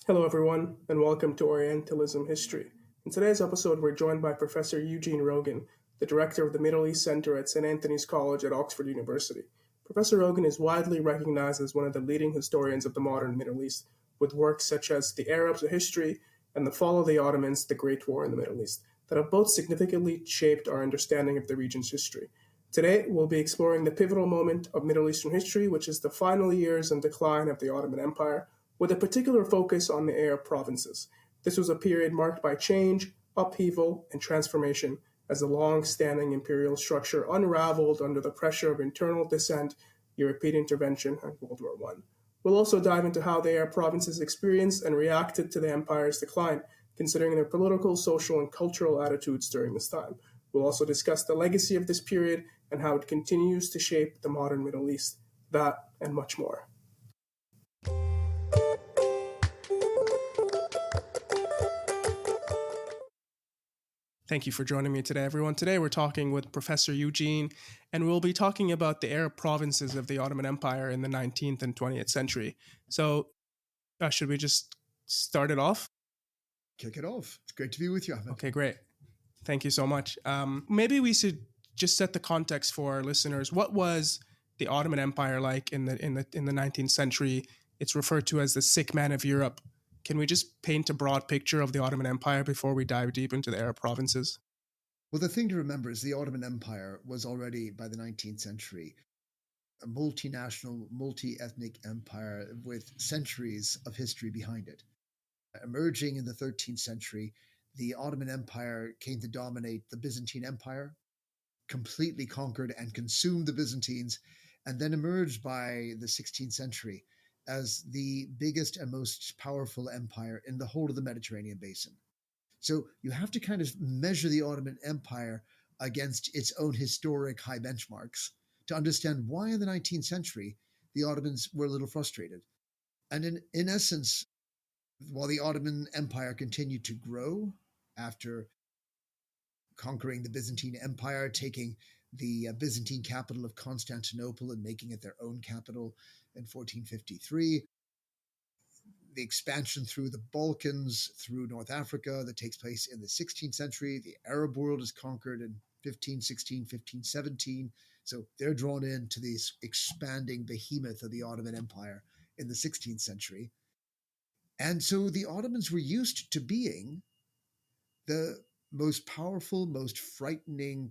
Hello, everyone, and welcome to Orientalism History. In today's episode, we're joined by Professor Eugene Rogan, the director of the Middle East Center at St. Anthony's College at Oxford University. Professor Rogan is widely recognized as one of the leading historians of the modern Middle East, with works such as The Arabs, a History and The Fall of the Ottomans, The Great War in the Middle East, that have both significantly shaped our understanding of the region's history. Today, we'll be exploring the pivotal moment of Middle Eastern history, which is the final years and decline of the Ottoman Empire, with a particular focus on the Arab provinces. This was a period marked by change, upheaval, and transformation as the long standing imperial structure unraveled under the pressure of internal dissent, European intervention, and World War I. We'll also dive into how the Arab provinces experienced and reacted to the empire's decline, considering their political, social, and cultural attitudes during this time. We'll also discuss the legacy of this period and how it continues to shape the modern Middle East. That and much more. Thank you for joining me today, everyone. Today we're talking with Professor Eugene, and we'll be talking about the Arab provinces of the Ottoman Empire in the 19th and 20th century. So, should we just start it off? Kick it off. It's great to be with you, Ahmed. Okay, great. Thank you so much. Maybe we should just set the context for our listeners. What was the Ottoman Empire like in the 19th century? It's referred to as the sick man of Europe. Can we just paint a broad picture of the Ottoman Empire before we dive deep into the Arab provinces? Well, the thing to remember is the Ottoman Empire was already, by the 19th century, a multinational, multi-ethnic empire with centuries of history behind it. Emerging in the 13th century, the Ottoman Empire came to dominate the Byzantine Empire, completely conquered and consumed the Byzantines, and then emerged by the 16th century as the biggest and most powerful empire in the whole of the Mediterranean basin. So you have to kind of measure the Ottoman Empire against its own historic high benchmarks to understand why in the 19th century the Ottomans were a little frustrated. And in essence, while the Ottoman Empire continued to grow after conquering the Byzantine Empire, taking the Byzantine capital of Constantinople and making it their own capital in 1453. The expansion through the Balkans, through North Africa that takes place in the 16th century. The Arab world is conquered in 1516, 1517. So they're drawn into this expanding behemoth of the Ottoman Empire in the 16th century. And so the Ottomans were used to being the most powerful, most frightening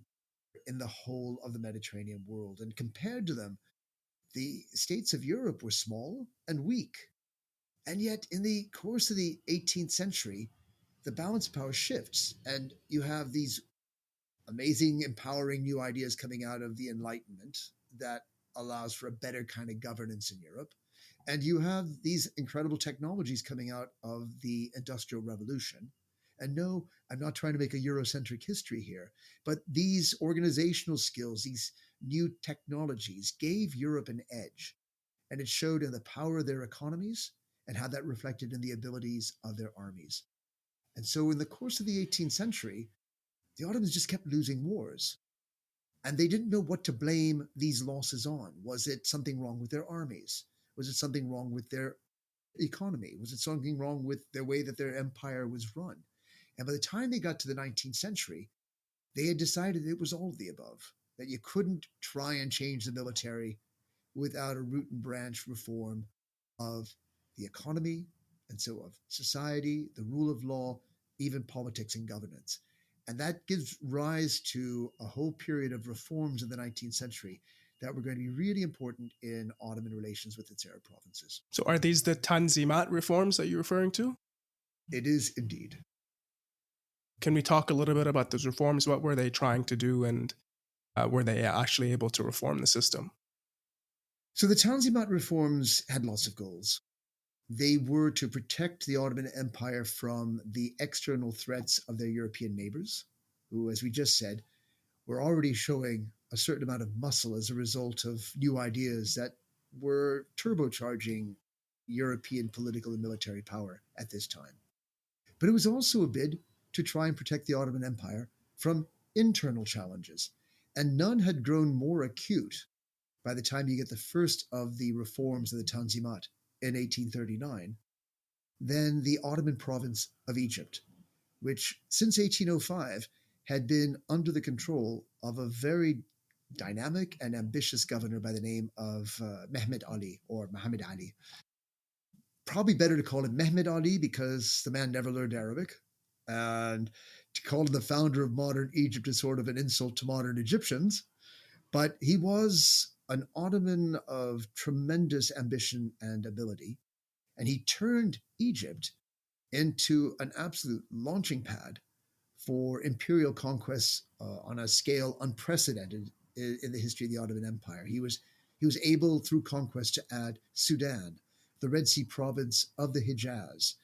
in the whole of the Mediterranean world. And compared to them, the states of Europe were small and weak. And yet, in the course of the 18th century, the balance of power shifts, and you have these amazing, empowering new ideas coming out of the Enlightenment that allows for a better kind of governance in Europe. And you have these incredible technologies coming out of the Industrial Revolution. And no, I'm not trying to make a Eurocentric history here, but these organizational skills, these new technologies gave Europe an edge. And it showed in the power of their economies and how that reflected in the abilities of their armies. And so in the course of the 18th century, the Ottomans just kept losing wars. And they didn't know what to blame these losses on. Was it something wrong with their armies? Was it something wrong with their economy? Was it something wrong with the way that their empire was run? And by the time they got to the 19th century, they had decided it was all of the above, that you couldn't try and change the military without a root and branch reform of the economy, and so of society, the rule of law, even politics and governance. And that gives rise to a whole period of reforms in the 19th century that were going to be really important in Ottoman relations with its Arab provinces. So are these the Tanzimat reforms that you're referring to? It is indeed. Can we talk a little bit about those reforms? What were they trying to do, and were they actually able to reform the system? So the Tanzimat reforms had lots of goals. They were to protect the Ottoman Empire from the external threats of their European neighbors, who, as we just said, were already showing a certain amount of muscle as a result of new ideas that were turbocharging European political and military power at this time. But it was also a bid to try and protect the Ottoman Empire from internal challenges, and none had grown more acute by the time you get the first of the reforms of the Tanzimat in 1839 than the Ottoman province of Egypt, which since 1805 had been under the control of a very dynamic and ambitious governor by the name of Mehmed Ali or Muhammad Ali. Probably better to call him Mehmed Ali because the man never learned Arabic. And to call him the founder of modern Egypt is sort of an insult to modern Egyptians. But he was an Ottoman of tremendous ambition and ability. And he turned Egypt into an absolute launching pad for imperial conquests on a scale unprecedented in the history of the Ottoman Empire. He was able through conquest to add Sudan, the Red Sea province of the Hijaz.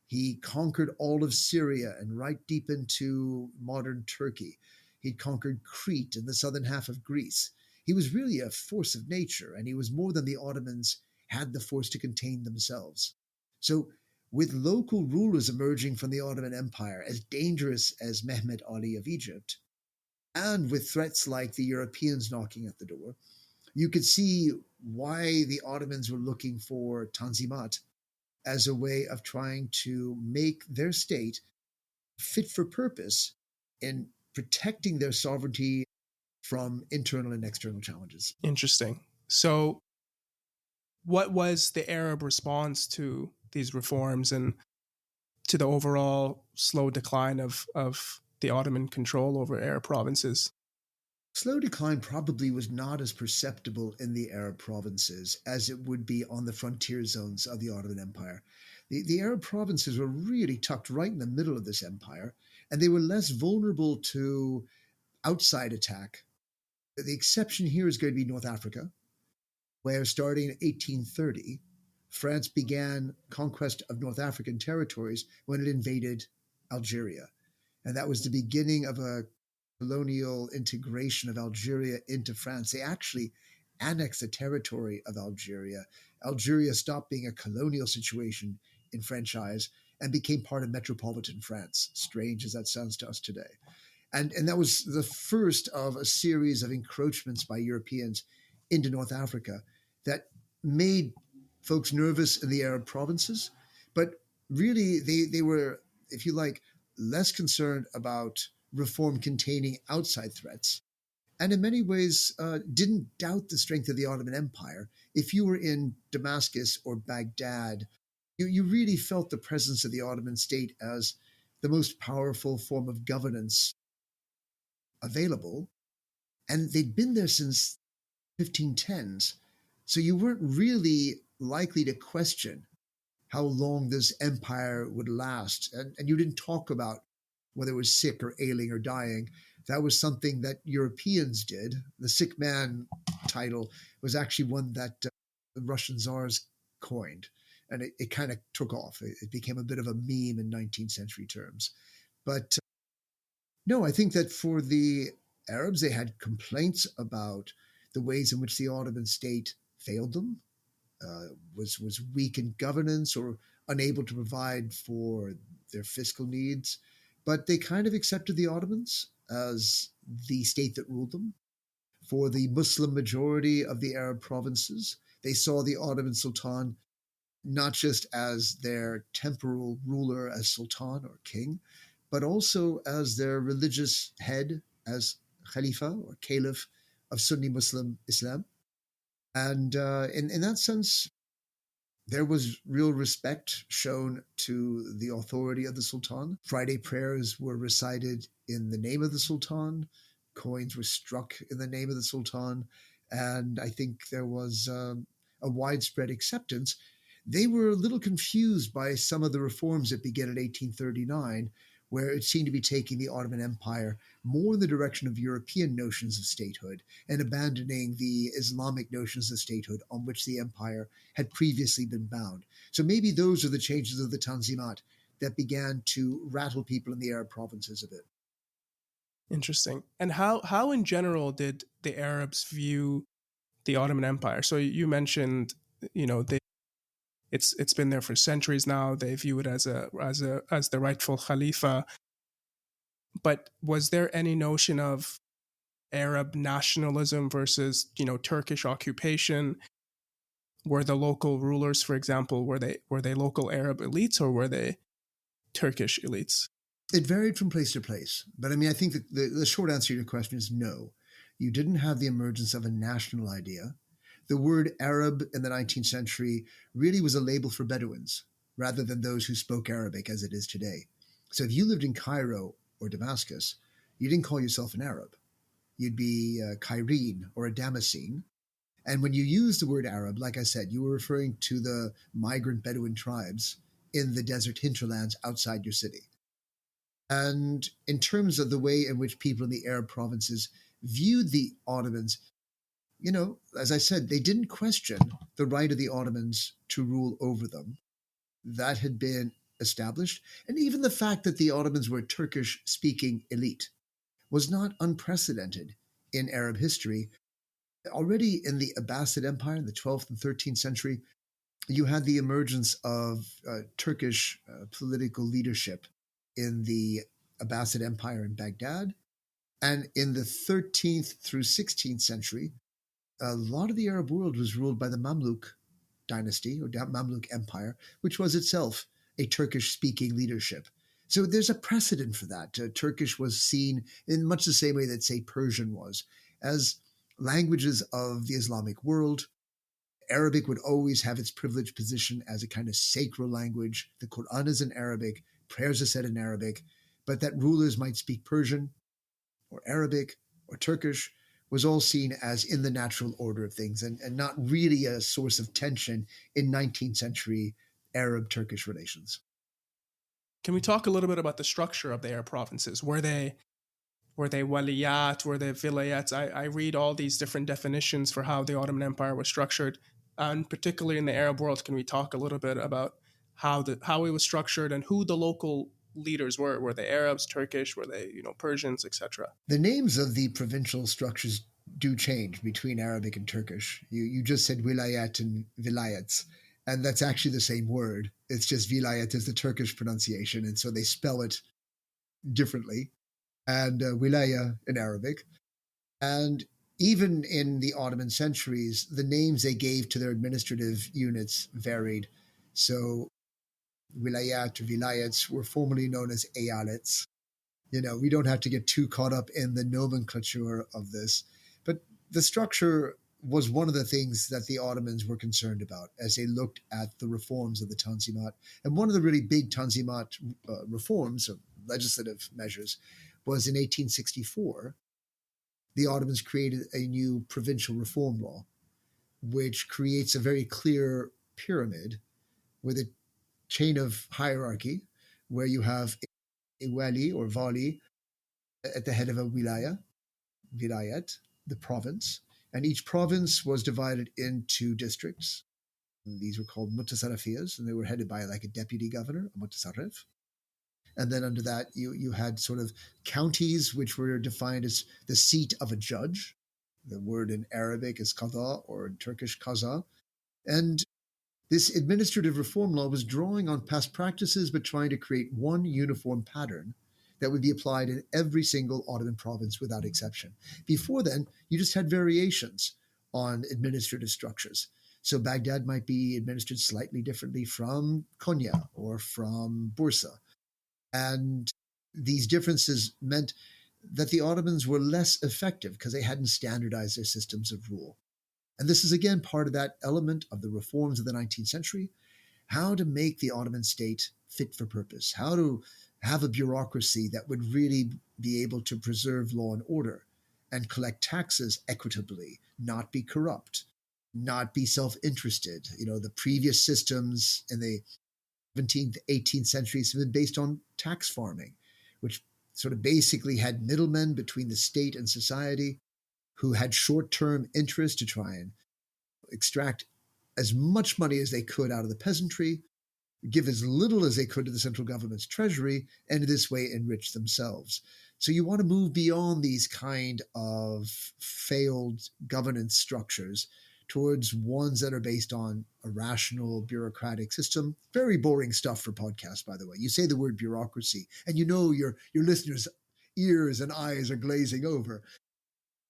He conquered all of Syria and right deep into modern Turkey. He'd conquered Crete and the southern half of Greece. He was really a force of nature, and he was more than the Ottomans had the force to contain themselves. So with local rulers emerging from the Ottoman Empire as dangerous as Mehmed Ali of Egypt, and with threats like the Europeans knocking at the door, you could see why the Ottomans were looking for Tanzimat as a way of trying to make their state fit for purpose in protecting their sovereignty from internal and external challenges. Interesting. So, what was the Arab response to these reforms and to the overall slow decline of the Ottoman control over Arab provinces? Slow decline probably was not as perceptible in the Arab provinces as it would be on the frontier zones of the Ottoman Empire. The Arab provinces were really tucked right in the middle of this empire, and they were less vulnerable to outside attack. The exception here is going to be North Africa, where starting in 1830, France began conquest of North African territories when it invaded Algeria. And that was the beginning of a colonial integration of Algeria into France. They actually annexed the territory of Algeria. Algeria stopped being a colonial situation in French eyes and became part of metropolitan France, strange as that sounds to us today. And that was the first of a series of encroachments by Europeans into North Africa that made folks nervous in the Arab provinces. But really, they were, if you like, less concerned about reform containing outside threats. And in many ways, didn't doubt the strength of the Ottoman Empire. If you were in Damascus or Baghdad, you really felt the presence of the Ottoman state as the most powerful form of governance available. And they'd been there since 1510s. So you weren't really likely to question how long this empire would last. And you didn't talk about whether it was sick or ailing or dying. That was something that Europeans did. The sick man title was actually one that the Russian czars coined. And it kind of took off. It became a bit of a meme in 19th century terms. But no, I think that for the Arabs, they had complaints about the ways in which the Ottoman state failed them, was weak in governance or unable to provide for their fiscal needs. But they kind of accepted the Ottomans as the state that ruled them. For the Muslim majority of the Arab provinces, they saw the Ottoman Sultan not just as their temporal ruler as sultan or king, but also as their religious head, as Khalifa or Caliph of Sunni Muslim Islam. And in that sense, there was real respect shown to the authority of the Sultan. Friday prayers were recited in the name of the Sultan. Coins were struck in the name of the Sultan. And I think there was a widespread acceptance. They were a little confused by some of the reforms that began in 1839, where it seemed to be taking the Ottoman Empire more in the direction of European notions of statehood and abandoning the Islamic notions of statehood on which the empire had previously been bound. So maybe those are the changes of the Tanzimat that began to rattle people in the Arab provinces a bit. Interesting. And how in general did the Arabs view the Ottoman Empire? So you mentioned, it's been there for centuries now. They view it as the rightful Khalifa. But was there any notion of Arab nationalism versus Turkish occupation, were the local rulers, for example, were they local Arab elites or were they Turkish elites? It varied from place to place. But I mean, I think the short answer to your question is no. You didn't have the emergence of a national idea. The word Arab in the 19th century really was a label for Bedouins rather than those who spoke Arabic as it is today. So if you lived in Cairo or Damascus, you didn't call yourself an Arab. You'd be a Cairene or a Damascene. And when you use the word Arab, like I said, you were referring to the migrant Bedouin tribes in the desert hinterlands outside your city. And in terms of the way in which people in the Arab provinces viewed the Ottomans, as I said, they didn't question the right of the Ottomans to rule over them. That had been established. And even the fact that the Ottomans were a Turkish speaking elite was not unprecedented in Arab history. Already in the Abbasid Empire in the 12th and 13th century, you had the emergence of Turkish political leadership in the Abbasid Empire in Baghdad. And in the 13th through 16th century, a lot of the Arab world was ruled by the Mamluk dynasty or Mamluk Empire, which was itself a Turkish speaking leadership. So there's a precedent for that. Turkish was seen in much the same way that, say, Persian was, as languages of the Islamic world. Arabic would always have its privileged position as a kind of sacred language. The Quran is in Arabic, prayers are said in Arabic, but that rulers might speak Persian or Arabic or Turkish was all seen as in the natural order of things and not really a source of tension in 19th century Arab-Turkish relations. Can we talk a little bit about the structure of the Arab provinces? Were they waliyat? Were they vilayats? I read all these different definitions for how the Ottoman Empire was structured, and particularly in the Arab world. Can we talk a little bit about how it was structured and who the local leaders were? Were they Arabs, Turkish? Were they Persians, etc.? The names of the provincial structures do change between Arabic and Turkish. You just said wilayat and vilayats, and that's actually the same word. It's just vilayat is the Turkish pronunciation, and so they spell it differently. And wilaya in Arabic. And even in the Ottoman centuries, the names they gave to their administrative units varied. So wilayat or vilayats were formerly known as eyalets. We don't have to get too caught up in the nomenclature of this, but the structure was one of the things that the Ottomans were concerned about as they looked at the reforms of the Tanzimat. And one of the really big Tanzimat reforms, or legislative measures, was in 1864, the Ottomans created a new provincial reform law, which creates a very clear pyramid with a chain of hierarchy where you have a wali or vali at the head of a vilayat, the province, and each province was divided into districts. These were called mutasarrifiyas, and they were headed by like a deputy governor, a mutasarrif. And then under that, you had sort of counties, which were defined as the seat of a judge. The word in Arabic is qada, or in Turkish qaza. And this administrative reform law was drawing on past practices, but trying to create one uniform pattern that would be applied in every single Ottoman province without exception. Before then, you just had variations on administrative structures. So Baghdad might be administered slightly differently from Konya or from Bursa. And these differences meant that the Ottomans were less effective because they hadn't standardized their systems of rule. And this is again part of that element of the reforms of the 19th century, how to make the Ottoman state fit for purpose, how to have a bureaucracy that would really be able to preserve law and order and collect taxes equitably, not be corrupt, not be self-interested. The previous systems in the 17th, 18th centuries have been based on tax farming, which sort of basically had middlemen between the state and society who had short-term interest to try and extract as much money as they could out of the peasantry, give as little as they could to the central government's treasury, and in this way enrich themselves. So you want to move beyond these kind of failed governance structures towards ones that are based on a rational bureaucratic system. Very boring stuff for podcasts, by the way. You say the word bureaucracy, and your listeners' ears and eyes are glazing over.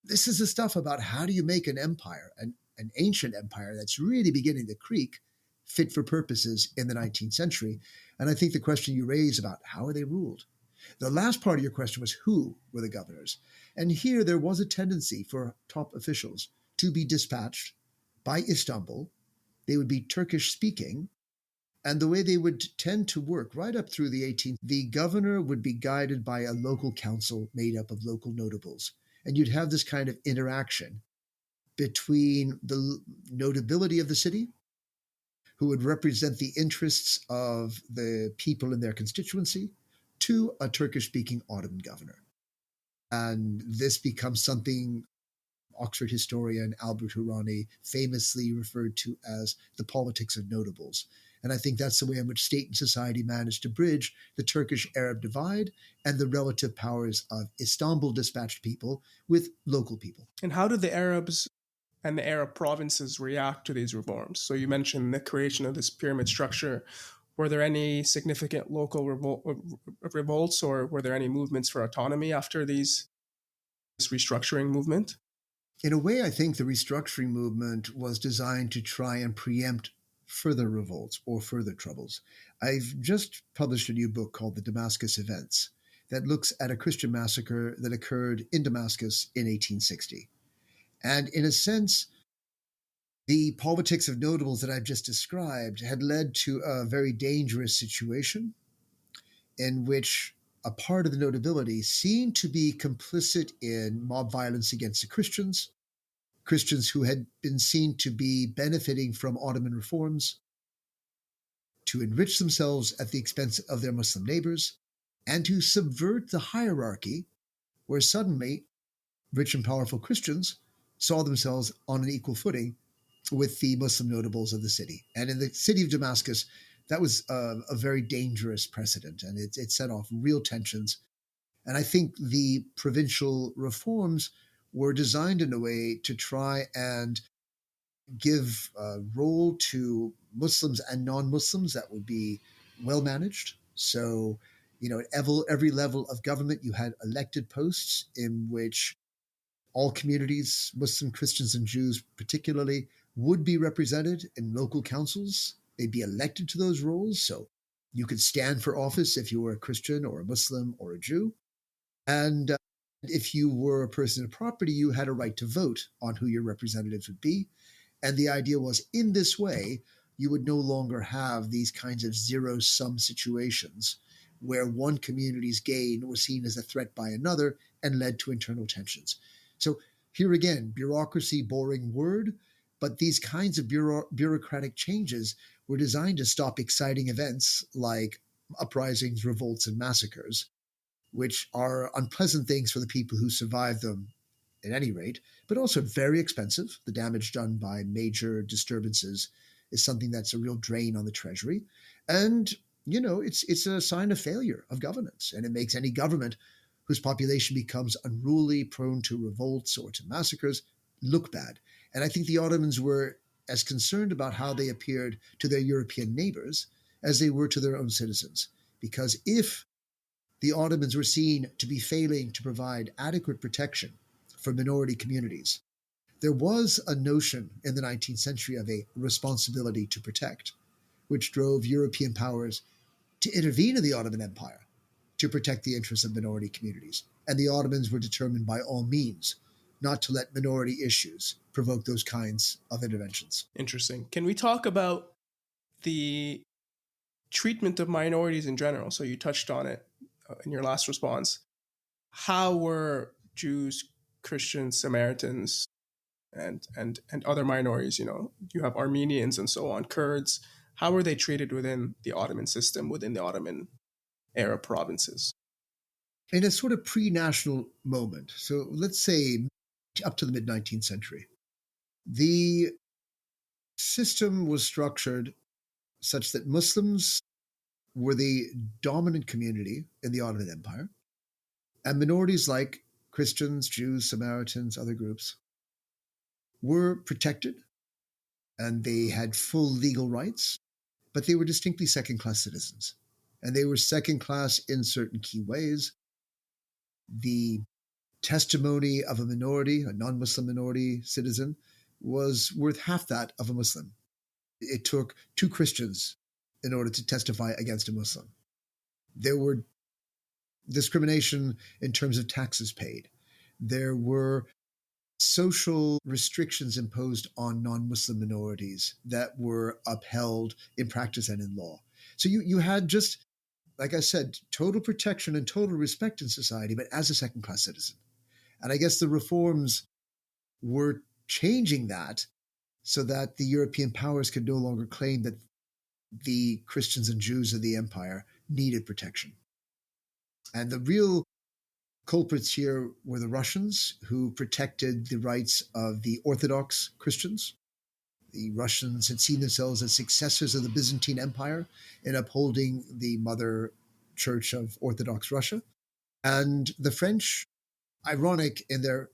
This is the stuff about how do you make an empire, and an ancient empire that's really beginning to creak fit for purposes in the 19th century. And I think the question you raise about how are they ruled? The last part of your question was who were the governors? And here there was a tendency for top officials to be dispatched by Istanbul. They would be Turkish speaking. And the way they would tend to work right up through the 18th, the governor would be guided by a local council made up of local notables. And you'd have this kind of interaction between the notability of the city, who would represent the interests of the people in their constituency, to a Turkish speaking Ottoman governor. And this becomes something Oxford historian Albert Hourani famously referred to as the politics of notables. And I think that's the way in which state and society managed to bridge the Turkish-Arab divide and the relative powers of Istanbul dispatched people with local people. And how did the Arabs and the Arab provinces react to these reforms? So you mentioned the creation of this pyramid structure. Were there any significant local revolts, or were there any movements for autonomy after this restructuring movement? In a way, I think the restructuring movement was designed to try and preempt further revolts or further troubles. I've just published a new book called The Damascus Events that looks at a Christian massacre that occurred in Damascus in 1860. And in a sense, the politics of notables that I've just described had led to a very dangerous situation in which a part of the notability seemed to be complicit in mob violence against the Christians who had been seen to be benefiting from Ottoman reforms, to enrich themselves at the expense of their Muslim neighbors, and to subvert the hierarchy where suddenly rich and powerful Christians saw themselves on an equal footing with the Muslim notables of the city. And in the city of Damascus, that was a very dangerous precedent, and it set off real tensions. And I think the provincial reforms were designed in a way to try and give a role to Muslims and non-Muslims that would be well managed. So, at every level of government, you had elected posts in which all communities, Muslim, Christians, and Jews particularly, would be represented in local councils. They'd be elected to those roles. So you could stand for office if you were a Christian or a Muslim or a Jew. And if you were a person of property, you had a right to vote on who your representatives would be. And the idea was, in this way, you would no longer have these kinds of zero-sum situations where one community's gain was seen as a threat by another and led to internal tensions. So here again, bureaucracy, boring word, but these kinds of bureaucratic changes were designed to stop exciting events like uprisings, revolts, and massacres, which are unpleasant things for the people who survive them at any rate, but also very expensive. The damage done by major disturbances is something that's a real drain on the treasury. And, it's a sign of failure of governance. And it makes any government whose population becomes unruly, prone to revolts or to massacres, look bad. And I think the Ottomans were as concerned about how they appeared to their European neighbors as they were to their own citizens. Because if the Ottomans were seen to be failing to provide adequate protection for minority communities, there was a notion in the 19th century of a responsibility to protect, which drove European powers to intervene in the Ottoman Empire to protect the interests of minority communities. And the Ottomans were determined by all means not to let minority issues provoke those kinds of interventions. Interesting. Can we talk about the treatment of minorities in general? So you touched on it in your last response. How were Jews, Christians, Samaritans, and other minorities, you have Armenians and so on, Kurds, how were they treated within the Ottoman system, within the Ottoman Arab provinces? In a sort of pre-national moment, so let's say up to the mid-19th century, the system was structured such that Muslims were the dominant community in the Ottoman Empire, and minorities like Christians, Jews, Samaritans, other groups were protected, and they had full legal rights, but they were distinctly second-class citizens. And they were second-class in certain key ways. The testimony of a minority, a non-Muslim minority citizen, was worth half that of a Muslim. It took two Christians in order to testify against a Muslim. There were discrimination in terms of taxes paid. There were social restrictions imposed on non-Muslim minorities that were upheld in practice and in law. So you had just, like I said, total protection and total respect in society, but as a second-class citizen. And I guess the reforms were changing that so that the European powers could no longer claim that the Christians and Jews of the empire needed protection. And the real culprits here were the Russians, who protected the rights of the Orthodox Christians. The Russians had seen themselves as successors of the Byzantine Empire in upholding the mother church of Orthodox Russia. And the French, ironic in their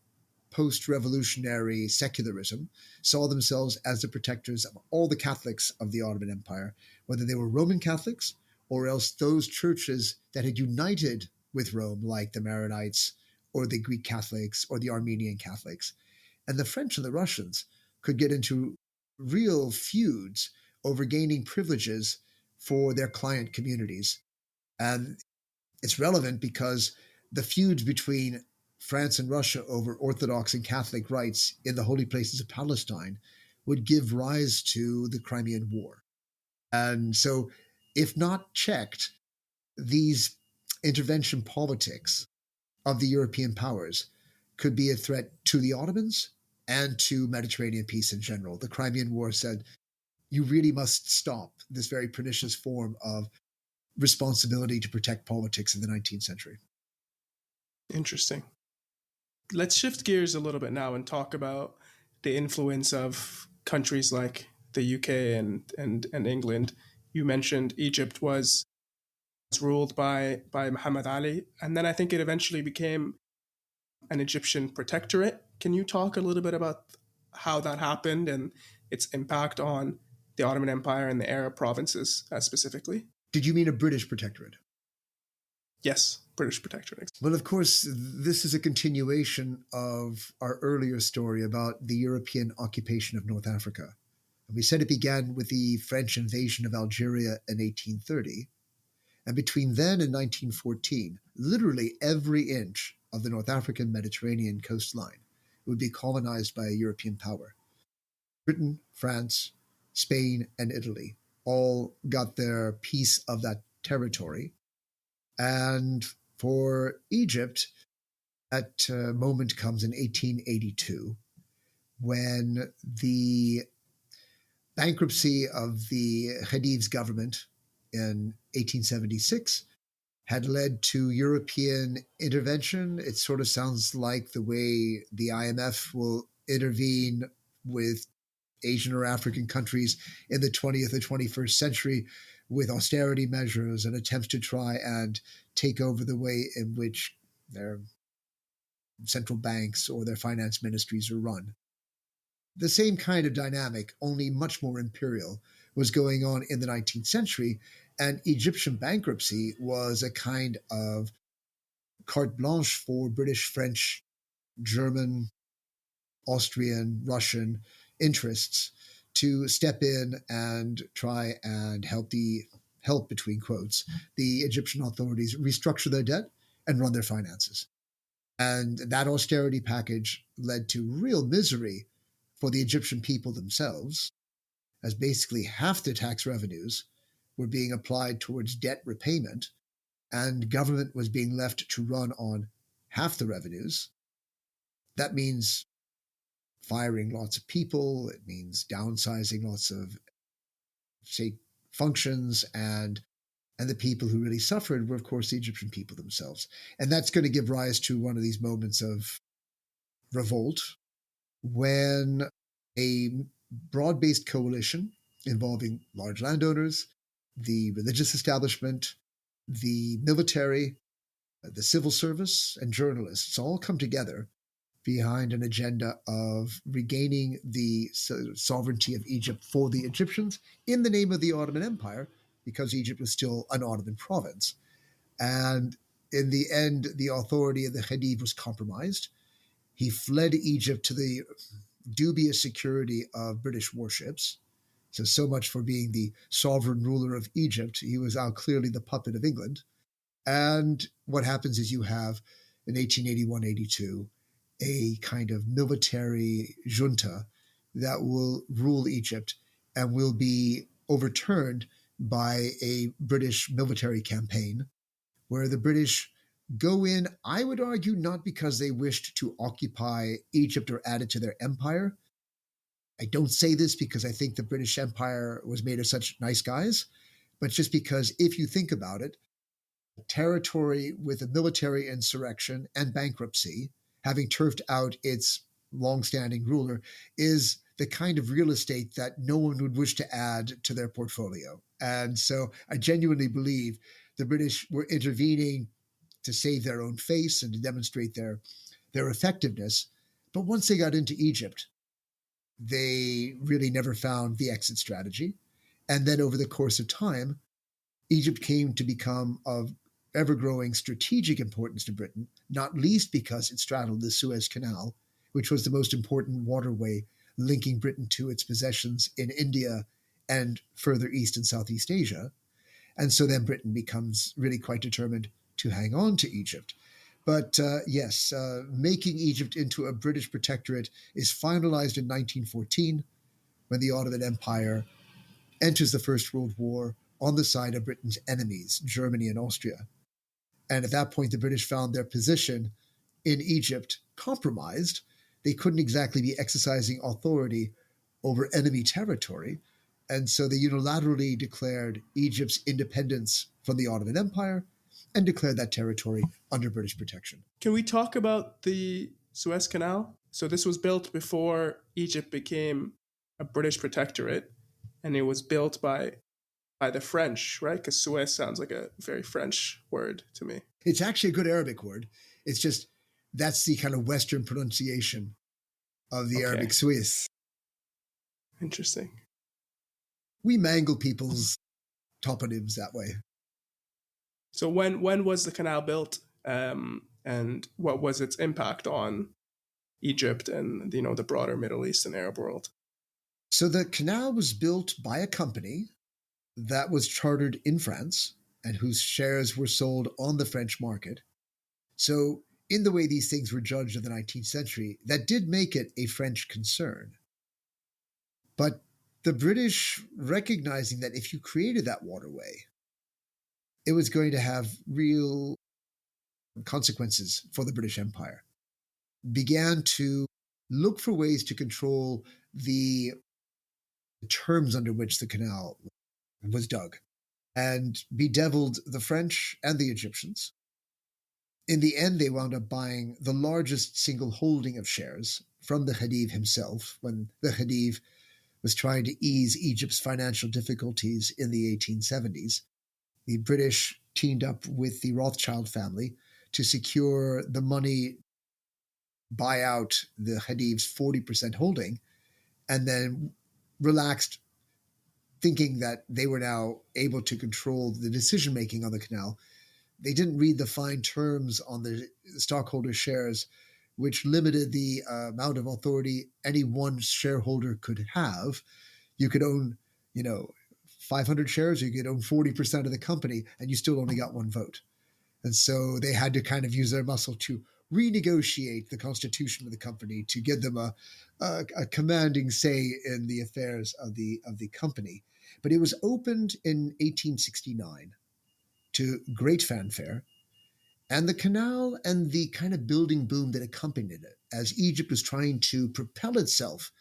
post-revolutionary secularism, saw themselves as the protectors of all the Catholics of the Ottoman Empire, whether they were Roman Catholics or else those churches that had united with Rome, like the Maronites or the Greek Catholics or the Armenian Catholics. And the French and the Russians could get into real feuds over gaining privileges for their client communities. And it's relevant because the feuds between France and Russia over Orthodox and Catholic rights in the holy places of Palestine would give rise to the Crimean War. And so, if not checked, these intervention politics of the European powers could be a threat to the Ottomans and to Mediterranean peace in general. The Crimean War said, you really must stop this very pernicious form of responsibility to protect politics in the 19th century. Interesting. Let's shift gears a little bit now and talk about the influence of countries like the UK and England. You mentioned Egypt was ruled by Muhammad Ali, and then I think it eventually became an Egyptian protectorate. Can you talk a little bit about how that happened and its impact on the Ottoman Empire and the Arab provinces specifically? Did you mean a British protectorate? Yes, British protectorate. Well, of course, this is a continuation of our earlier story about the European occupation of North Africa. And we said it began with the French invasion of Algeria in 1830. And between then and 1914, literally every inch of the North African Mediterranean coastline would be colonized by a European power. Britain, France, Spain, and Italy all got their piece of that territory. And for Egypt, that moment comes in 1882, when the bankruptcy of the Khedive's government in 1876 had led to European intervention. It sort of sounds like the way the IMF will intervene with Asian or African countries in the 20th or 21st century with austerity measures and attempts to try and take over the way in which their central banks or their finance ministries are run. The same kind of dynamic, only much more imperial, was going on in the 19th century, and Egyptian bankruptcy was a kind of carte blanche for British, French, German, Austrian, Russian interests to step in and try and help between quotes, the Egyptian authorities restructure their debt and run their finances. And that austerity package led to real misery for the Egyptian people themselves, as basically half their tax revenues were being applied towards debt repayment, and government was being left to run on half the revenues. That means firing lots of people. It means downsizing lots of state functions, and the people who really suffered were, of course, the Egyptian people themselves. And that's going to give rise to one of these moments of revolt when a broad-based coalition involving large landowners, the religious establishment, the military, the civil service, and journalists all come together behind an agenda of regaining the sovereignty of Egypt for the Egyptians in the name of the Ottoman Empire, because Egypt was still an Ottoman province. And in the end, the authority of the Khedive was compromised. He fled Egypt to the dubious security of British warships. So much for being the sovereign ruler of Egypt. He was now clearly the puppet of England. And what happens is you have in 1881-82 a kind of military junta that will rule Egypt and will be overturned by a British military campaign where the British go in, I would argue, not because they wished to occupy Egypt or add it to their empire. I don't say this because I think the British Empire was made of such nice guys, but just because if you think about it, territory with a military insurrection and bankruptcy, having turfed out its long-standing ruler, is the kind of real estate that no one would wish to add to their portfolio. And so I genuinely believe the British were intervening to save their own face and to demonstrate their effectiveness. But once they got into Egypt, they really never found the exit strategy. And then over the course of time, Egypt came to become of ever growing strategic importance to Britain, not least because it straddled the Suez Canal, which was the most important waterway linking Britain to its possessions in India and further east and Southeast Asia. And so then Britain becomes really quite determined to hang on to Egypt. But yes, making Egypt into a British protectorate is finalized in 1914 when the Ottoman Empire enters the First World War on the side of Britain's enemies, Germany and Austria. And at that point, the British found their position in Egypt compromised. They couldn't exactly be exercising authority over enemy territory. And so they unilaterally declared Egypt's independence from the Ottoman Empire and declared that territory under British protection. Can we talk about the Suez Canal? So this was built before Egypt became a British protectorate, and it was built by the French, right? Because Suez sounds like a very French word to me. It's actually a good Arabic word. It's just that's the kind of Western pronunciation of the Arabic Suez. Interesting. We mangle people's toponyms that way. So when was the canal built, and what was its impact on Egypt and the broader Middle East and Arab world? So the canal was built by a company that was chartered in France and whose shares were sold on the French market. So in the way these things were judged in the 19th century, that did make it a French concern. But the British, recognizing that if you created that waterway, it was going to have real consequences for the British Empire, began to look for ways to control the terms under which the canal was dug and bedeviled the French and the Egyptians. In the end, they wound up buying the largest single holding of shares from the Khedive himself when the Khedive was trying to ease Egypt's financial difficulties in the 1870s. The British teamed up with the Rothschild family to secure the money, buy out the Khedive's 40% holding, and then relaxed, thinking that they were now able to control the decision-making on the canal. They didn't read the fine terms on the stockholder shares, which limited the amount of authority any one shareholder could have. You could own, 500 shares, or you could own 40% of the company, and you still only got one vote. And so they had to kind of use their muscle to renegotiate the constitution of the company to give them a commanding say in the affairs of the company. But it was opened in 1869 to great fanfare, and the canal and the kind of building boom that accompanied it as Egypt was trying to propel itself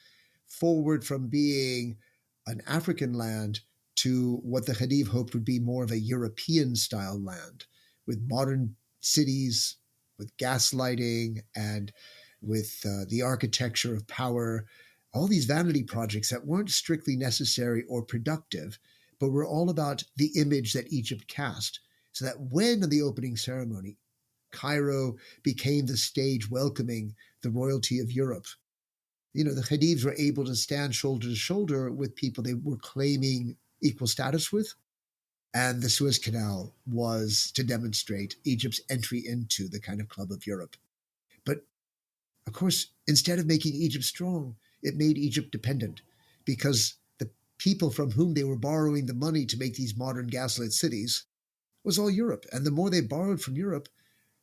forward from being an African land to what the Khedive hoped would be more of a European-style land with modern cities, with gas lighting, and with the architecture of power, all these vanity projects that weren't strictly necessary or productive, but were all about the image that Egypt cast. So that when in the opening ceremony, Cairo became the stage welcoming the royalty of Europe, the Khedives were able to stand shoulder to shoulder with people they were claiming equal status with. And the Suez Canal was to demonstrate Egypt's entry into the kind of club of Europe. But of course, instead of making Egypt strong, It made Egypt dependent because the people from whom they were borrowing the money to make these modern gaslit cities was all Europe. And the more they borrowed from Europe,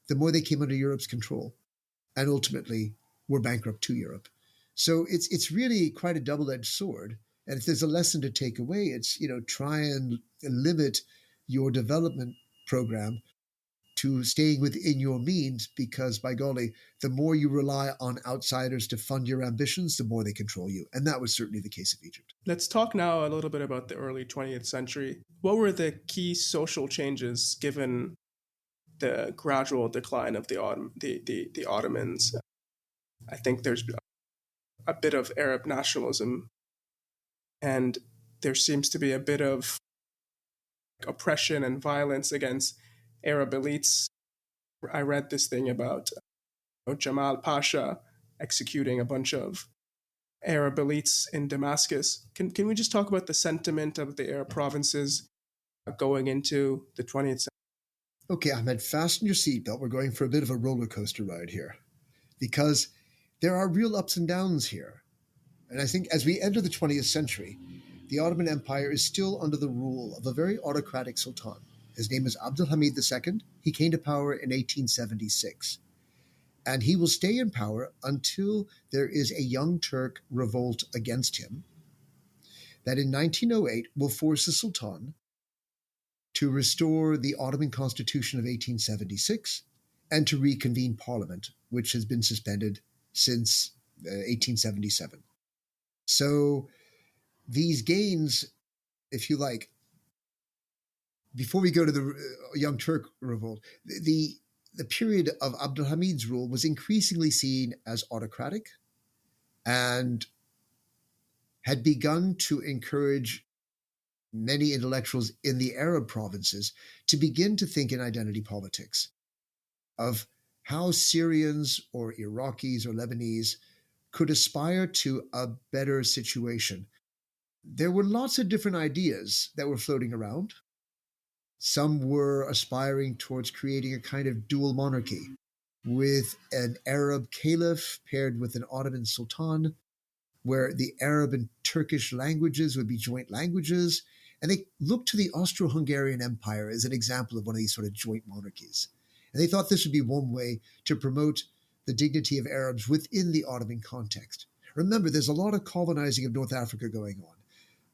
the more they came under Europe's control and ultimately were bankrupt to Europe. So it's really quite a double-edged sword. And if there's a lesson to take away, it's, try and limit your development program to staying within your means, because by golly, the more you rely on outsiders to fund your ambitions, the more they control you. And that was certainly the case of Egypt. Let's talk now a little bit about the early 20th century. What were the key social changes given the gradual decline of the Ottomans? I think there's a bit of Arab nationalism, and there seems to be a bit of oppression and violence against Arab elites. I read this thing about Jamal Pasha executing a bunch of Arab elites in Damascus. Can we just talk about the sentiment of the Arab provinces going into the 20th century? Okay, Ahmed, fasten your seatbelt. We're going for a bit of a roller coaster ride here because there are real ups and downs here. And I think as we enter the 20th century, the Ottoman Empire is still under the rule of a very autocratic sultan. His name is Abdulhamid II. He came to power in 1876. And he will stay in power until there is a Young Turk revolt against him that in 1908 will force the sultan to restore the Ottoman Constitution of 1876 and to reconvene Parliament, which has been suspended since 1877. So these gains, if you like, before we go to the Young Turk revolt, the period of Abdulhamid's rule was increasingly seen as autocratic and had begun to encourage many intellectuals in the Arab provinces to begin to think in identity politics of how Syrians or Iraqis or Lebanese could aspire to a better situation. There were lots of different ideas that were floating around. Some were aspiring towards creating a kind of dual monarchy with an Arab caliph paired with an Ottoman sultan, where the Arab and Turkish languages would be joint languages. And they looked to the Austro-Hungarian Empire as an example of one of these sort of joint monarchies. And they thought this would be one way to promote the dignity of Arabs within the Ottoman context. Remember, there's a lot of colonizing of North Africa going on.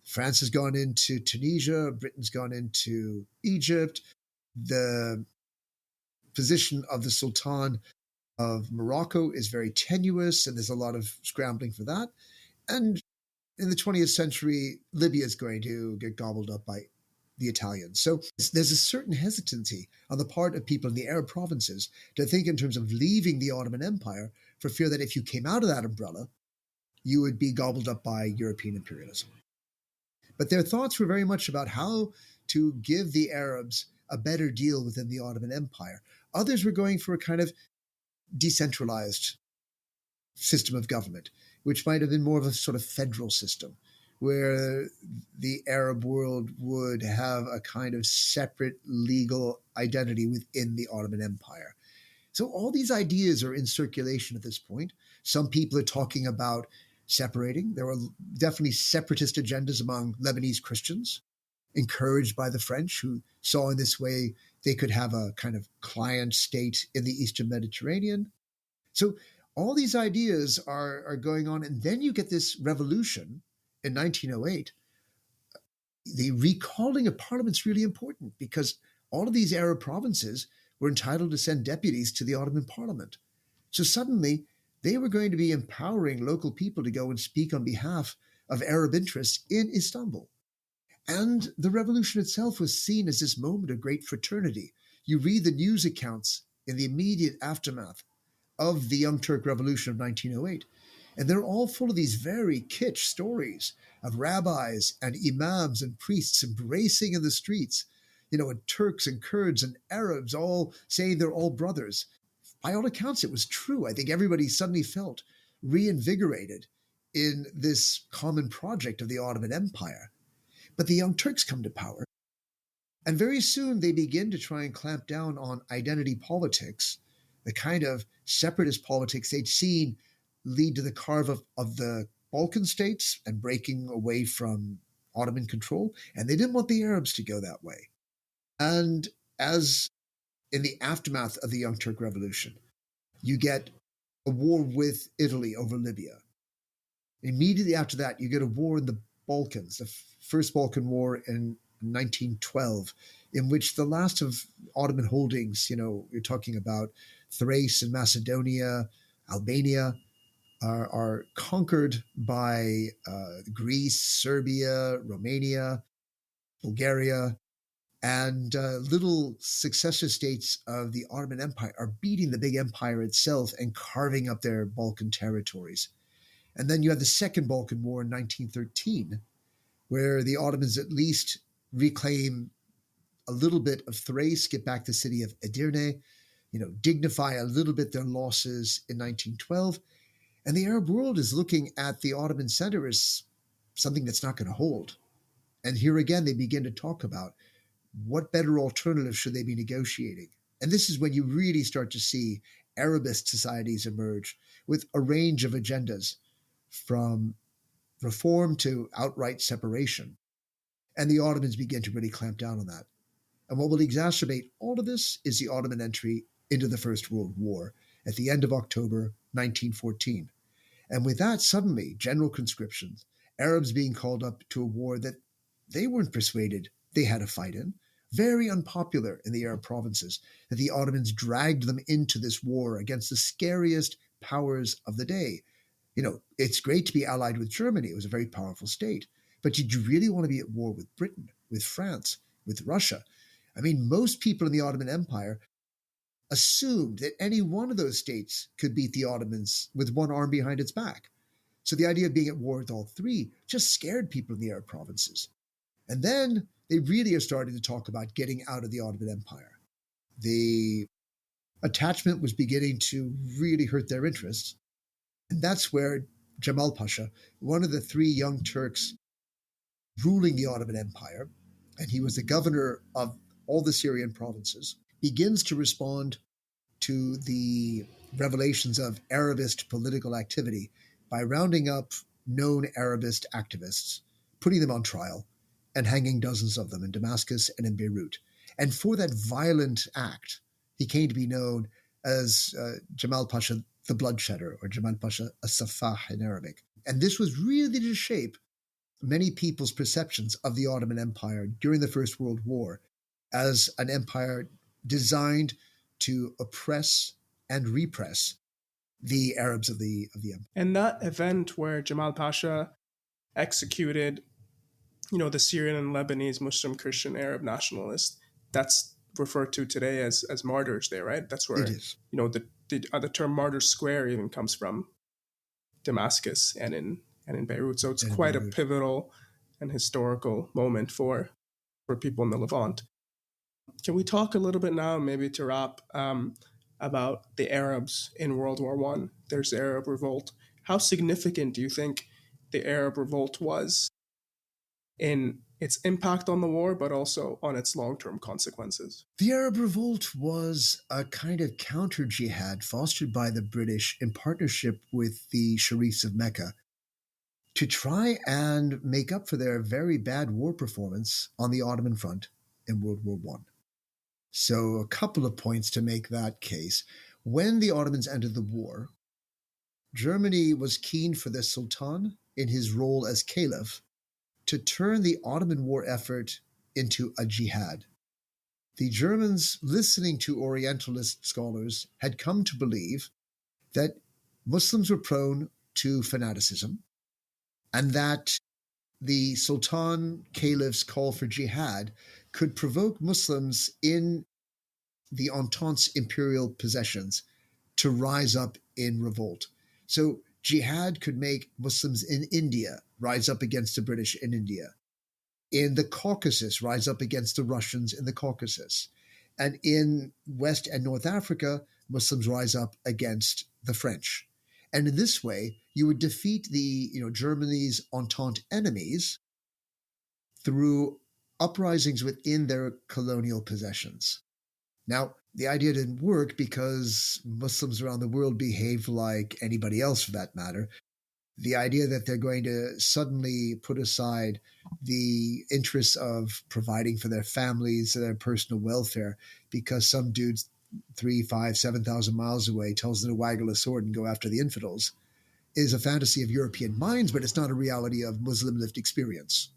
France has gone into Tunisia, Britain's gone into Egypt. The position of the Sultan of Morocco is very tenuous, and there's a lot of scrambling for that. And in the 20th century, Libya is going to get gobbled up by the Italians. So there's a certain hesitancy on the part of people in the Arab provinces to think in terms of leaving the Ottoman Empire for fear that if you came out of that umbrella, you would be gobbled up by European imperialism. But their thoughts were very much about how to give the Arabs a better deal within the Ottoman Empire. Others were going for a kind of decentralized system of government, which might have been more of a sort of federal system, where the Arab world would have a kind of separate legal identity within the Ottoman Empire. So all these ideas are in circulation at this point. Some people are talking about separating. There were definitely separatist agendas among Lebanese Christians, encouraged by the French, who saw in this way they could have a kind of client state in the Eastern Mediterranean. So all these ideas are going on. And then you get this revolution in 1908. The recalling of Parliament is really important because all of these Arab provinces were entitled to send deputies to the Ottoman Parliament. So suddenly, they were going to be empowering local people to go and speak on behalf of Arab interests in Istanbul. And the revolution itself was seen as this moment of great fraternity. You read the news accounts in the immediate aftermath of the Young Turk Revolution of 1908, and they're all full of these very kitsch stories of rabbis and imams and priests embracing in the streets, and Turks and Kurds and Arabs all saying they're all brothers. By all accounts, it was true. I think everybody suddenly felt reinvigorated in this common project of the Ottoman Empire. But the Young Turks come to power, and very soon they begin to try and clamp down on identity politics, the kind of separatist politics they'd seen lead to the carve of the Balkan states and breaking away from Ottoman control, and they didn't want the Arabs to go that way. And as in the aftermath of the Young Turk Revolution, you get a war with Italy over Libya. Immediately after that, you get a war in the Balkans, the First Balkan War in 1912, in which the last of Ottoman holdings, you're talking about Thrace and Macedonia, Albania, are conquered by Greece, Serbia, Romania, Bulgaria, and little successor states of the Ottoman Empire are beating the big empire itself and carving up their Balkan territories. And then you have the Second Balkan War in 1913, where the Ottomans at least reclaim a little bit of Thrace, get back the city of Edirne, dignify a little bit their losses in 1912. And the Arab world is looking at the Ottoman center as something that's not going to hold. And here again, they begin to talk about what better alternative should they be negotiating. And this is when you really start to see Arabist societies emerge with a range of agendas, from reform to outright separation. And the Ottomans begin to really clamp down on that. And what will exacerbate all of this is the Ottoman entry into the First World War at the end of October 1914. And with that, suddenly, general conscriptions, Arabs being called up to a war that they weren't persuaded they had a fight in, very unpopular in the Arab provinces, that the Ottomans dragged them into this war against the scariest powers of the day. It's great to be allied with Germany. It was a very powerful state. But did you really want to be at war with Britain, with France, with Russia? I mean, most people in the Ottoman Empire assumed that any one of those states could beat the Ottomans with one arm behind its back. So the idea of being at war with all three just scared people in the Arab provinces. And then they really are starting to talk about getting out of the Ottoman Empire. The attachment was beginning to really hurt their interests. And that's where Jamal Pasha, one of the three young Turks ruling the Ottoman Empire, and he was the governor of all the Syrian provinces, begins to respond to the revelations of Arabist political activity by rounding up known Arabist activists, putting them on trial, and hanging dozens of them in Damascus and in Beirut. And for that violent act, he came to be known as Jamal Pasha the Bloodshedder, or Jamal Pasha as-Saffah in Arabic. And this was really to shape many people's perceptions of the Ottoman Empire during the First World War as an empire designed to oppress and repress the Arabs of the empire. And that event where Jamal Pasha executed, the Syrian and Lebanese Muslim Christian Arab nationalists, that's referred to today as martyrs there, right? That's where, It is. The term martyr square even comes from Damascus and in Beirut. So it's quite a pivotal and historical moment for people in the Levant. Can we talk a little bit now, maybe to wrap, about the Arabs in World War One? There's the Arab Revolt. How significant do you think the Arab Revolt was in its impact on the war, but also on its long-term consequences? The Arab Revolt was a kind of counter-jihad fostered by the British in partnership with the Sharifs of Mecca to try and make up for their very bad war performance on the Ottoman front in World War I. So a couple of points to make that case. When the Ottomans entered the war, Germany was keen for the Sultan, in his role as caliph, to turn the Ottoman war effort into a jihad. The Germans, listening to Orientalist scholars, had come to believe that Muslims were prone to fanaticism and that the Sultan Caliph's call for jihad could provoke Muslims in the Entente's imperial possessions to rise up in revolt. So jihad could make Muslims in India rise up against the British in India, in the Caucasus rise up against the Russians in the Caucasus, and in West and North Africa, Muslims rise up against the French. And in this way, you would defeat the Germany's Entente enemies through uprisings within their colonial possessions. Now, the idea didn't work because Muslims around the world behaved like anybody else for that matter. The idea that they're going to suddenly put aside the interests of providing for their families and their personal welfare because some dude's 3, 5, 7,000 miles away tells them to waggle a sword and go after the infidels is a fantasy of European minds, but it's not a reality of Muslim lived experience.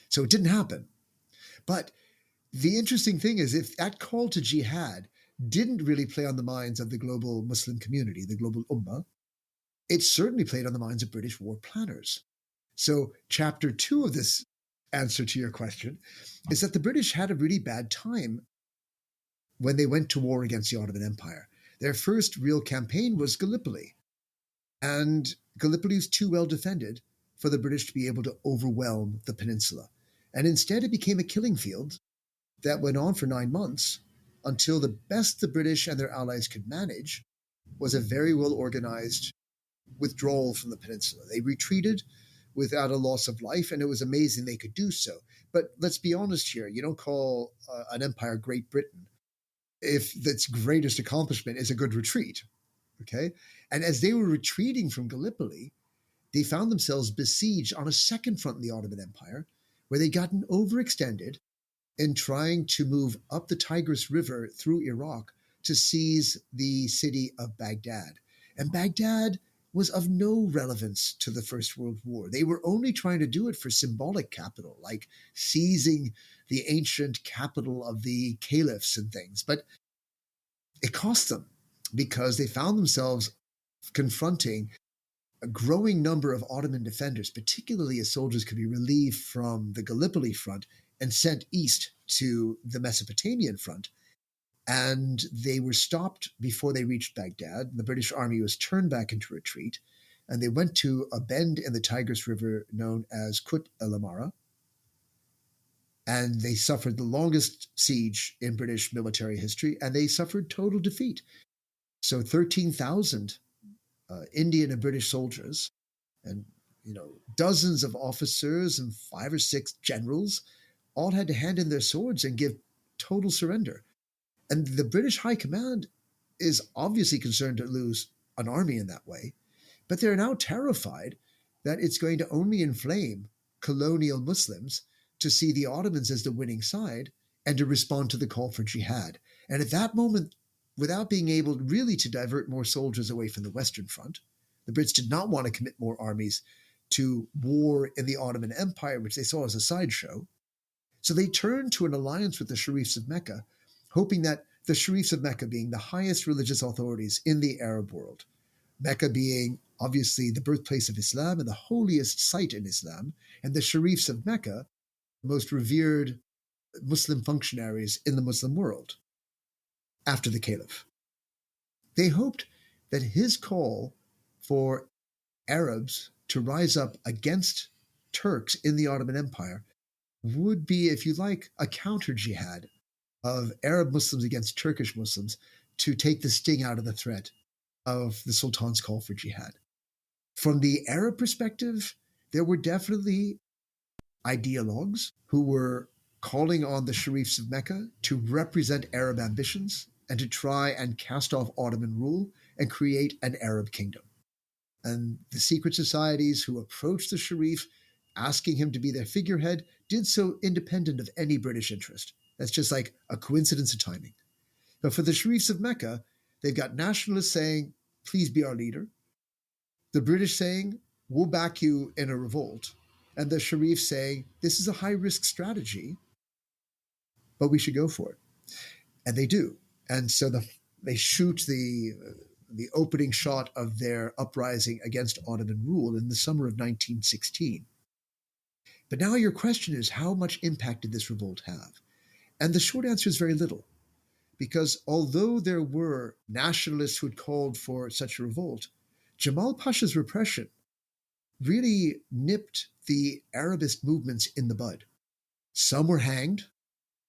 So it didn't happen. But the interesting thing is, if that call to jihad didn't really play on the minds of the global Muslim community, the global ummah, it certainly played on the minds of British war planners. So, chapter 2 of this answer to your question is that the British had a really bad time when they went to war against the Ottoman Empire. Their first real campaign was Gallipoli, and Gallipoli was too well defended for the British to be able to overwhelm the peninsula. And instead, it became a killing field that went on for 9 months until the best the British and their allies could manage was a very well organized withdrawal from the peninsula. They retreated without a loss of life, and it was amazing they could do so. But let's be honest here, you don't call an empire Great Britain if its greatest accomplishment is a good retreat. Okay? And as they were retreating from Gallipoli, they found themselves besieged on a second front in the Ottoman Empire, where they'd gotten overextended in trying to move up the Tigris River through Iraq to seize the city of Baghdad. And Baghdad was of no relevance to the First World War. They were only trying to do it for symbolic capital, like seizing the ancient capital of the caliphs and things. But it cost them because they found themselves confronting a growing number of Ottoman defenders, particularly as soldiers could be relieved from the Gallipoli front and sent east to the Mesopotamian front. And they were stopped before they reached Baghdad. The British army was turned back into retreat, and they went to a bend in the Tigris River known as Kut el Amara, and they suffered the longest siege in British military history, and they suffered total defeat. So 13,000 Indian and British soldiers, and dozens of officers and 5 or 6 generals all had to hand in their swords and give total surrender. And the British High Command is obviously concerned to lose an army in that way, but they're now terrified that it's going to only inflame colonial Muslims to see the Ottomans as the winning side and to respond to the call for jihad. And at that moment, without being able really to divert more soldiers away from the Western Front, the Brits did not want to commit more armies to war in the Ottoman Empire, which they saw as a sideshow. So they turned to an alliance with the Sharifs of Mecca, hoping that the Sharifs of Mecca, being the highest religious authorities in the Arab world, Mecca being obviously the birthplace of Islam and the holiest site in Islam, and the Sharifs of Mecca, the most revered Muslim functionaries in the Muslim world after the Caliph. They hoped that his call for Arabs to rise up against Turks in the Ottoman Empire would be, if you like, a counter jihad of Arab Muslims against Turkish Muslims to take the sting out of the threat of the Sultan's call for jihad. From the Arab perspective, there were definitely ideologues who were calling on the Sharifs of Mecca to represent Arab ambitions and to try and cast off Ottoman rule and create an Arab kingdom. And the secret societies who approached the Sharif, asking him to be their figurehead, did so independent of any British interest. That's just like a coincidence of timing. But for the Sharifs of Mecca, they've got nationalists saying, please be our leader. The British saying, we'll back you in a revolt. And the Sharif saying, this is a high-risk strategy, but we should go for it. And they do. And so they shoot the opening shot of their uprising against Ottoman rule in the summer of 1916. But now your question is, how much impact did this revolt have? And the short answer is very little. Because although there were nationalists who had called for such a revolt, Jamal Pasha's repression really nipped the Arabist movements in the bud. Some were hanged,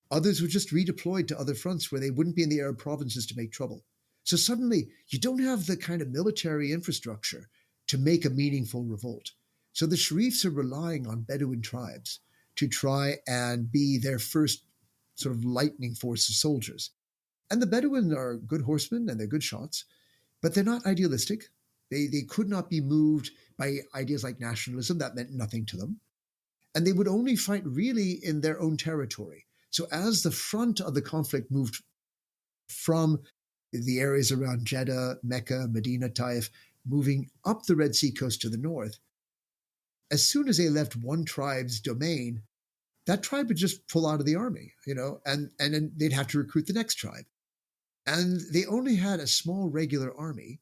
others were just redeployed to other fronts where they wouldn't be in the Arab provinces to make trouble. So suddenly, you don't have the kind of military infrastructure to make a meaningful revolt. So the Sharifs are relying on Bedouin tribes to try and be their first sort of lightning force of soldiers. And the Bedouin are good horsemen and they're good shots, but they're not idealistic. They could not be moved by ideas like nationalism. That meant nothing to them. And they would only fight really in their own territory. So as the front of the conflict moved from the areas around Jeddah, Mecca, Medina, Taif, moving up the Red Sea coast to the north, as soon as they left one tribe's domain, that tribe would just pull out of the army, and then they'd have to recruit the next tribe. And they only had a small regular army,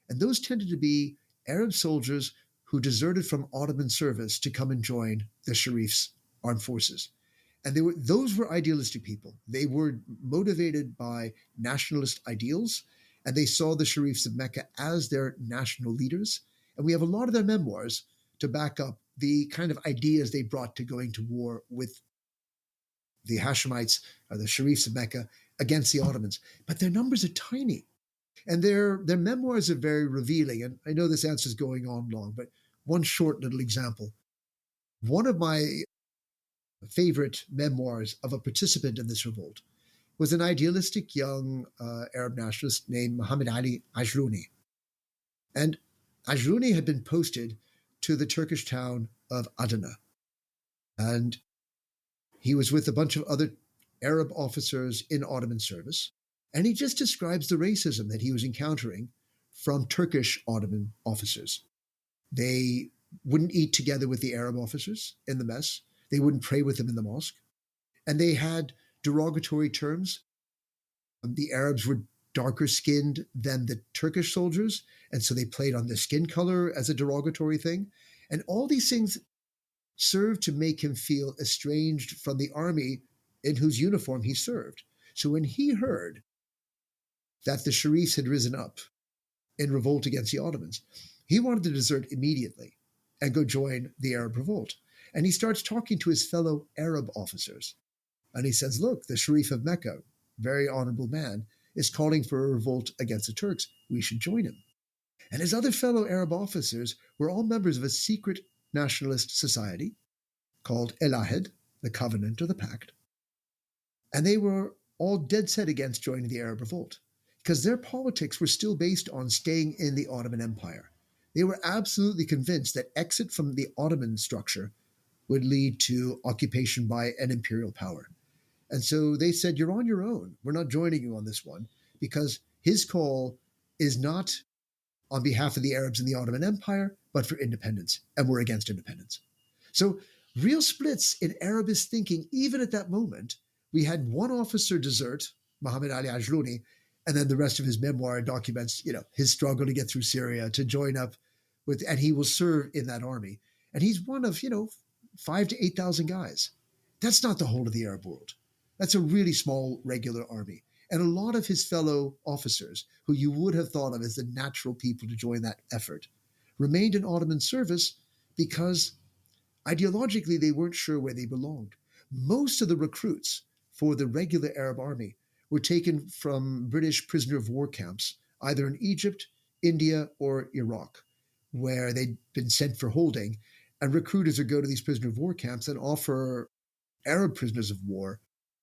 and those tended to be Arab soldiers who deserted from Ottoman service to come and join the Sharif's armed forces. And those were idealistic people. They were motivated by nationalist ideals, and they saw the Sharifs of Mecca as their national leaders. And we have a lot of their memoirs to back up the kind of ideas they brought to going to war with the Hashemites, or the Sharifs of Mecca, against the Ottomans. But their numbers are tiny. And their memoirs are very revealing. And I know this answer is going on long, but one short little example. One of my favorite memoirs of a participant in this revolt was an idealistic young Arab nationalist named Muhammad Ali Ajluni. And Ajluni had been posted to the Turkish town of Adana. And he was with a bunch of other Arab officers in Ottoman service. And he just describes the racism that he was encountering from Turkish Ottoman officers. They wouldn't eat together with the Arab officers in the mess. They wouldn't pray with them in the mosque. And they had derogatory terms. The Arabs were darker skinned than the Turkish soldiers. And so they played on their skin color as a derogatory thing. And all these things served to make him feel estranged from the army in whose uniform he served. So when he heard that the Sharifs had risen up in revolt against the Ottomans, he wanted to desert immediately and go join the Arab revolt. And he starts talking to his fellow Arab officers. And he says, look, the Sharif of Mecca, very honorable man, is calling for a revolt against the Turks. We should join him. And his other fellow Arab officers were all members of a secret nationalist society called El Ahed, the Covenant or the Pact. And they were all dead set against joining the Arab revolt because their politics were still based on staying in the Ottoman Empire. They were absolutely convinced that exit from the Ottoman structure would lead to occupation by an imperial power. And so they said, you're on your own. We're not joining you on this one because his call is not on behalf of the Arabs in the Ottoman Empire, but for independence. And we're against independence. So real splits in Arabist thinking, even at that moment. We had one officer desert, Muhammad Ali Ajluni, and then the rest of his memoir documents, his struggle to get through Syria, to join up with, and he will serve in that army. And he's one of, 5,000 to 8,000 guys. That's not the whole of the Arab world. That's a really small regular army. And a lot of his fellow officers, who you would have thought of as the natural people to join that effort, remained in Ottoman service because ideologically they weren't sure where they belonged. Most of the recruits for the regular Arab army were taken from British prisoner of war camps, either in Egypt, India, or Iraq, where they'd been sent for holding. And recruiters would go to these prisoner of war camps and offer Arab prisoners of war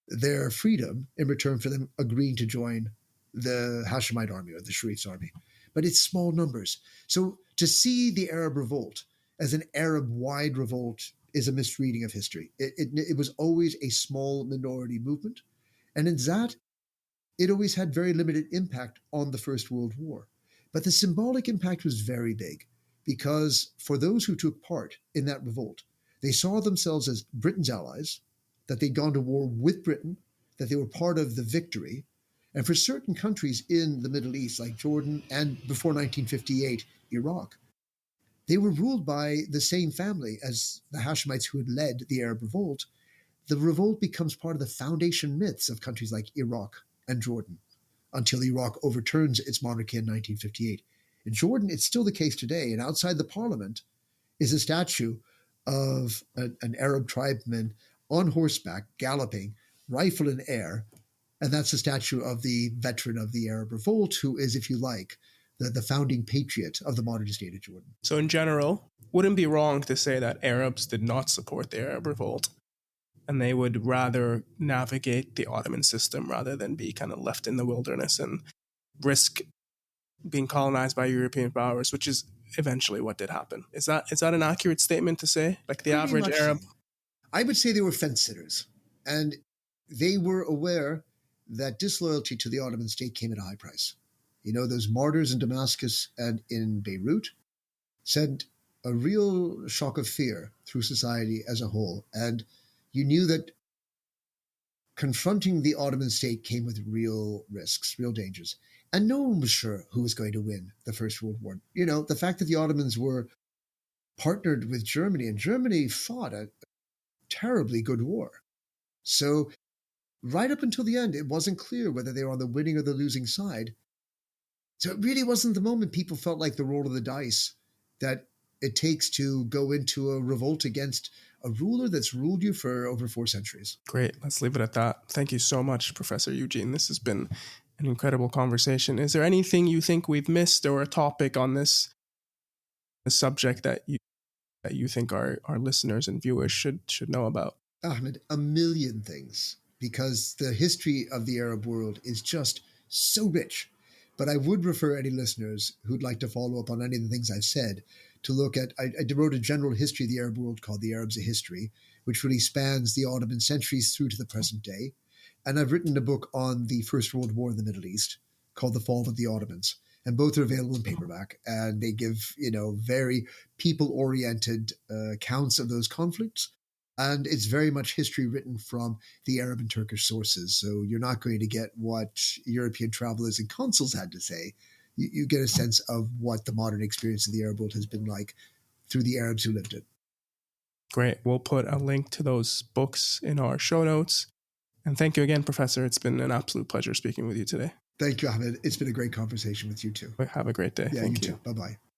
their freedom in return for them agreeing to join the Hashemite army or the Sharif's army. But it's small numbers. So to see the Arab revolt as an Arab-wide revolt is a misreading of history. It was always a small minority movement. And in that, it always had very limited impact on the First World War. But the symbolic impact was very big because for those who took part in that revolt, they saw themselves as Britain's allies, that they'd gone to war with Britain, that they were part of the victory. And for certain countries in the Middle East, like Jordan and before 1958, Iraq, they were ruled by the same family as the Hashemites who had led the Arab revolt. The revolt becomes part of the foundation myths of countries like Iraq and Jordan until Iraq overturns its monarchy in 1958. In Jordan, it's still the case today, and outside the parliament is a statue of an Arab tribesman on horseback, galloping, rifle in air, and that's the statue of the veteran of the Arab revolt, who is, if you like, the founding patriot of the modern state of Jordan. So in general, wouldn't be wrong to say that Arabs did not support the Arab revolt, and they would rather navigate the Ottoman system rather than be kind of left in the wilderness and risk being colonized by European powers, which is eventually what did happen. Is that an accurate statement to say? Like the Pretty average much Arab? so. I would say they were fence sitters, and they were aware that disloyalty to the Ottoman state came at a high price. You know, those martyrs in Damascus and in Beirut sent a real shock of fear through society as a whole. And you knew that confronting the Ottoman state came with real risks, real dangers. And no one was sure who was going to win the First World War. You know, the fact that the Ottomans were partnered with Germany, and Germany fought a terribly good war. So, right up until the end, it wasn't clear whether they were on the winning or the losing side. So, it really wasn't the moment people felt like the roll of the dice that it takes to go into a revolt against a ruler that's ruled you for over 4 centuries. Great. Let's leave it at that. Thank you so much, Professor Eugene. This has been an incredible conversation. Is there anything you think we've missed or a topic on this subject that you think our listeners and viewers should know about? Ahmed, a million things, because the history of the Arab world is just so rich. But I would refer any listeners who'd like to follow up on any of the things I've said to look at. I wrote a general history of the Arab world called The Arabs a History, which really spans the Ottoman centuries through to the present day. And I've written a book on the First World War in the Middle East called The Fall of the Ottomans. And both are available in paperback. And they give, very people-oriented accounts of those conflicts. And it's very much history written from the Arab and Turkish sources. So you're not going to get what European travelers and consuls had to say. You get a sense of what the modern experience of the Arab world has been like through the Arabs who lived it. Great. We'll put a link to those books in our show notes. And thank you again, Professor. It's been an absolute pleasure speaking with you today. Thank you, Ahmed. It's been a great conversation with you too. Have a great day. Yeah, Thank you too. Bye-bye.